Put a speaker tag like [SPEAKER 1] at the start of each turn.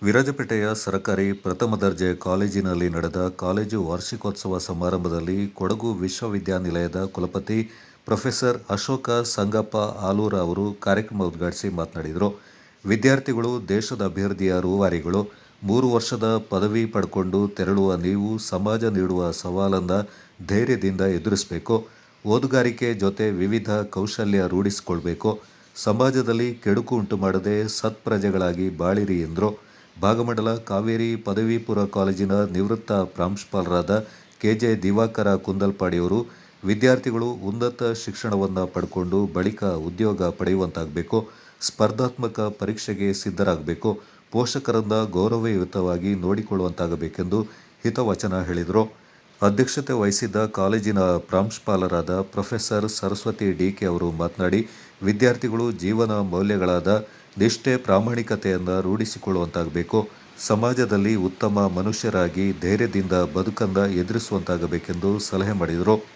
[SPEAKER 1] ವಿರಾಜಪೇಟೆಯ ಸರಕಾರಿ ಪ್ರಥಮ ದರ್ಜೆ ಕಾಲೇಜಿನಲ್ಲಿ ನಡೆದ ಕಾಲೇಜು ವಾರ್ಷಿಕೋತ್ಸವ ಸಮಾರಂಭದಲ್ಲಿ ಕೊಡಗು ವಿಶ್ವವಿದ್ಯಾನಿಲಯದ ಕುಲಪತಿ ಪ್ರೊಫೆಸರ್ ಅಶೋಕ ಸಂಗಪ್ಪ ಆಲೂರ ಅವರು ಕಾರ್ಯಕ್ರಮ ಉದ್ಘಾಟಿಸಿ ಮಾತನಾಡಿದರು. ವಿದ್ಯಾರ್ಥಿಗಳು ದೇಶದ ಅಭಿವೃದ್ಧಿಯ ರೂವಾರಿಗಳು. 3 ವರ್ಷದ ಪದವಿ ಪಡ್ಕೊಂಡು ತೆರಳುವ ನೀವು ಸಮಾಜ ನೀಡುವ ಸವಾಲನ್ನು ಧೈರ್ಯದಿಂದ ಎದುರಿಸಬೇಕು. ಓದುಗಾರಿಕೆ ಜೊತೆ ವಿವಿಧ ಕೌಶಲ್ಯ ರೂಢಿಸಿಕೊಳ್ಬೇಕು. ಸಮಾಜದಲ್ಲಿ ಕೆಡುಕು ಉಂಟು ಮಾಡದೆ ಸತ್ಪ್ರಜೆಗಳಾಗಿ ಬಾಳಿರಿ ಎಂದರು. ಭಾಗಮಂಡಲ ಕಾವೇರಿ ಪದವಿ ಪೂರ್ವ ಕಾಲೇಜಿನ ನಿವೃತ್ತ ಪ್ರಾಂಶುಪಾಲರಾದ ಕೆ.ಜೆ. ದಿವಾಕರ ಕುಂದಲ್ಪಾಡಿಯವರು ವಿದ್ಯಾರ್ಥಿಗಳು ಉನ್ನತ ಶಿಕ್ಷಣವನ್ನು ಪಡ್ಕೊಂಡು ಬಳಿಕ ಉದ್ಯೋಗ ಪಡೆಯುವಂತಾಗಬೇಕು. ಸ್ಪರ್ಧಾತ್ಮಕ ಪರೀಕ್ಷೆಗೆ ಸಿದ್ಧರಾಗಬೇಕು. ಪೋಷಕರನ್ನ ಗೌರವಯುತವಾಗಿ ನೋಡಿಕೊಳ್ಳುವಂತಾಗಬೇಕೆಂದು ಹಿತವಚನ ಹೇಳಿದರು. ಅಧ್ಯಕ್ಷತೆ ವಹಿಸಿದ್ದ ಕಾಲೇಜಿನ ಪ್ರಾಂಶುಪಾಲರಾದ ಪ್ರೊಫೆಸರ್ ಸರಸ್ವತಿ ಡಿ.ಕೆ. ಅವರು ಮಾತನಾಡಿ, ವಿದ್ಯಾರ್ಥಿಗಳು ಜೀವನ ಮೌಲ್ಯಗಳಾದ ನಿಷ್ಠೆ, ಪ್ರಾಮಾಣಿಕತೆಯನ್ನು ರೂಢಿಸಿಕೊಳ್ಳುವಂತಾಗಬೇಕು. ಸಮಾಜದಲ್ಲಿ ಉತ್ತಮ ಮನುಷ್ಯರಾಗಿ ಧೈರ್ಯದಿಂದ ಬದುಕನ್ನು ಎದುರಿಸುವಂತಾಗಬೇಕೆಂದು ಸಲಹೆ ಮಾಡಿದರು.